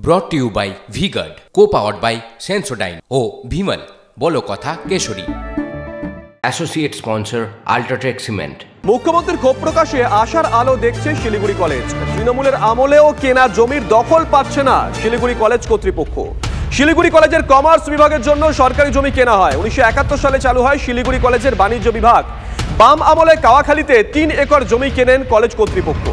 brought to you by V-Guard, co-powered by Sensodyne O Bhimal বলো কথা কেশরী। Associate sponsor UltraTech cement. মুখ্যমন্ত্রীর ক্ষোভ প্রকাশে আশার আলো দেখছে শিলিগুড়ি কলেজ। তৃণমূলের আমলেও কেনা জমির দখল পাচ্ছে না শিলিগুড়ি কলেজ কর্তৃপক্ষ। শিলিগুড়ি কলেজের কমার্স বিভাগের জন্য সরকারি জমি কেনা হয়। 1971 সালে চালু হয় শিলিগুড়ি কলেজের বাণিজ্য বিভাগ। বাম আমলে কাওয়াখালীতে 3 একর জমি কেনেন কলেজ কর্তৃপক্ষ।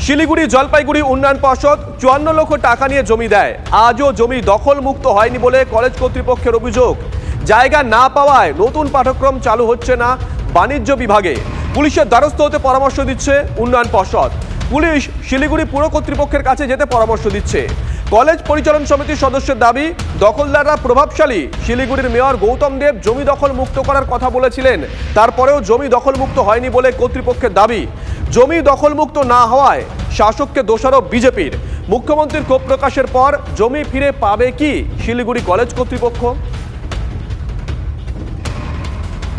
শিলিগুড়ি জলপাইগুড়ি উন্নয়ন পর্ষদ 54 লক্ষ টাকা নিয়ে জমি দেয়। আজও জমি দখল মুক্ত হয়নি বলে কলেজ কর্তৃপক্ষের অভিযোগ। জায়গা না পাওয়ায় নতুন পাঠ্যক্রম চালু হচ্ছে না বাণিজ্য বিভাগে। পুলিশের দ্বারস্থ হতে পরামর্শ দিচ্ছে উন্নয়ন পর্ষদ। পুলিশ শিলিগুড়ি পুর কর্তৃপক্ষের কাছে যেতে পরামর্শ দিচ্ছে। কলেজ পরিচালন সমিতির সদস্যের দাবি, দখলদাররা প্রভাবশালী। শিলিগুড়ির মেয়র গৌতম দেব জমি দখল মুক্ত করার কথা বলেছিলেন, তারপরেও জমি দখল মুক্ত হয়নি বলে কর্তৃপক্ষের দাবি। জমি দখল মুক্ত না হওয়ায় শাসককে দোষারোপ বিজেপির। মুখ্যমন্ত্রীর ক্ষোভ প্রকাশের পর জমি ফিরে পাবে কি শিলিগুড়ি কলেজ কর্তৃপক্ষ?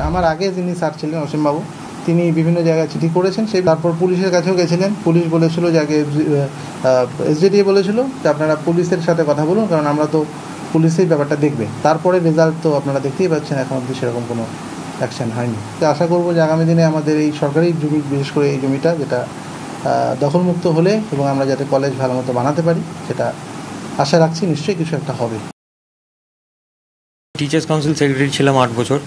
আমার আগে যিনি স্যার ছিলেন অসীমবাবু, তিনি বিভিন্ন জায়গায় চিঠি করেছেন। সেই তারপর পুলিশের কাছেও গেছিলেন। পুলিশ বলেছিল যে আগে এসডিডিএ বলেছিল যে আপনারা পুলিশের সাথে কথা বলুন, কারণ আমরা তো পুলিশেই ব্যাপারটা দেখবে। তারপরে রেজাল্ট তো আপনারা দেখতেই পাচ্ছেন, এখন অবধি সেরকম কোনো অ্যাকশন হয়নি। তো আশা করবো যে আগামী দিনে আমাদের এই সরকারি জমি, বিশেষ করে এই জমিটা যেটা দখলমুক্ত হলে এবং আমরা যাতে কলেজ ভালো মতো বানাতে পারি, সেটা আশা রাখছি নিশ্চয়ই কিছু একটা হবে। টিচার্স কাউন্সিল সেক্রেটারি ছিলাম 8 বছর।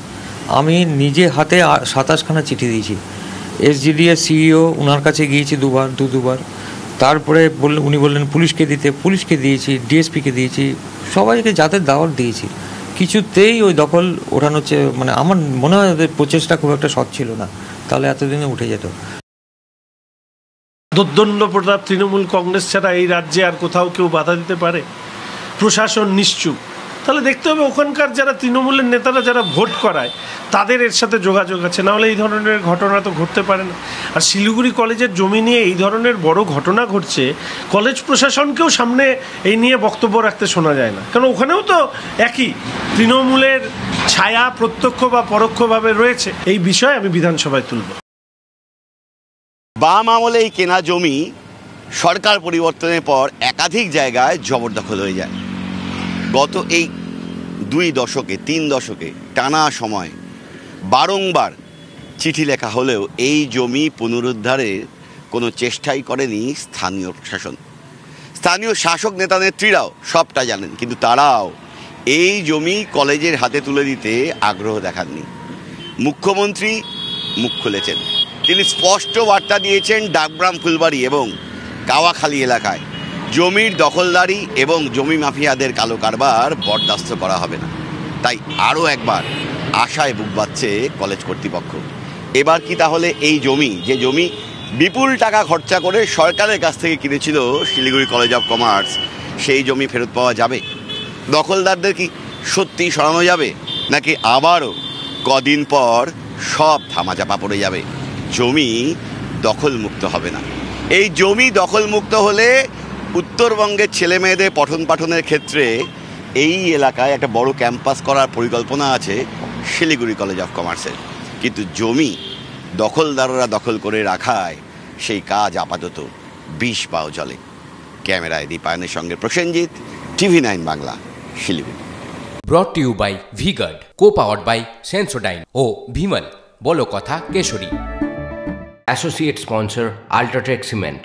আমি নিজে হাতে 27খানা চিঠি দিয়েছি। এসডিডিএ সিইও ওনার কাছে গিয়েছি দুবার। তারপরে উনি বললেন পুলিশকে দিতে, পুলিশকে দিয়েছি, ডিএসপিকে দিয়েছি, সবাইকে যাদের দাওয়াত দিয়েছি। কিছুতেই ওই দখল ওঠানো মানে আমার মনে হয় ওদের প্রচেষ্টা খুব একটা সৎ ছিল না, তাহলে এতদিনে উঠে যেত। দোর্দণ্ড প্রতাপ তৃণমূল কংগ্রেস ছাড়া এই রাজ্যে আর কোথাও কেউ বাধা দিতে পারে? প্রশাসন নিশ্চুপ। তাহলে দেখতে হবে ওখানকার যারা তৃণমূলের নেতারা যারা ভোট করায় তাদের এর সাথে যোগাযোগ আছে, নাহলে এই ধরনের ঘটনা তো ঘটতে পারে না। আর শিলিগুড়ি কলেজের জমি নিয়ে এই ধরনের বড় ঘটনা ঘটছে, কলেজ প্রশাসনকেও সামনে এই নিয়ে বক্তব্য রাখতে শোনা যায় না, কারণ ওখানেও তো একই তৃণমূলের ছায়া প্রত্যক্ষ বা পরোক্ষভাবে রয়েছে। এই বিষয়ে আমি বিধানসভায় তুলব। বাম আমলে এই কেনা জমি সরকার পরিবর্তনের পর একাধিক জায়গায় জবরদখল হয়ে যায়। গত এই 2 দশকে 3 দশকে টানা সময় বারংবার চিঠি লেখা হলেও এই জমি পুনরুদ্ধারের কোনো চেষ্টাই করেনি স্থানীয় প্রশাসন। স্থানীয় শাসক নেতা নেত্রীরাও সবটা জানেন, কিন্তু তারাও এই জমি কলেজের হাতে তুলে দিতে আগ্রহ দেখাননি। মুখ্যমন্ত্রী মুখ খুলেছেন, তিনি স্পষ্ট বার্তা দিয়েছেন ডাকগ্রাম, ফুলবাড়ি এবং কাওয়াখালী এলাকায় জমির দখলদারি এবং জমি মাফিয়াদের কালো কারবার বরদাস্ত করা হবে না। তাই আরও একবার আশায় বুক বাঁধছে কলেজ কর্তৃপক্ষ। এবার কি তাহলে এই জমি, যে জমি বিপুল টাকা খরচা করে সরকারের কাছ থেকে কিনেছিল শিলিগুড়ি কলেজ অফ কমার্স, সেই জমি ফেরত পাওয়া যাবে? দখলদারদের কি সত্যি সরানো যাবে, নাকি আবারও কদিন পর সব ধামাচাপা পড়ে যাবে, জমি দখলমুক্ত হবে না? এই জমি দখলমুক্ত হলে উত্তরবঙ্গের ছেলে মেয়েদের পঠন পাঠনের ক্ষেত্রে এই এলাকায় একটা বড় ক্যাম্পাস করার পরিকল্পনা আছে শিলিগুড়ি কলেজ অফ কমার্সের। কিন্তু জমি দখলদাররা দখল করে রাখায় সেই কাজ আপাতত 20 পাও চলে। ক্যামেরায় দীপায়নের সঙ্গে Prosenjit, TV9 Bangla, Siliguri. brought to you by V-Guard, co-powered by Sensodyne O Bhimal বলো কথা কেশরী। Associate sponsor UltraTech cement.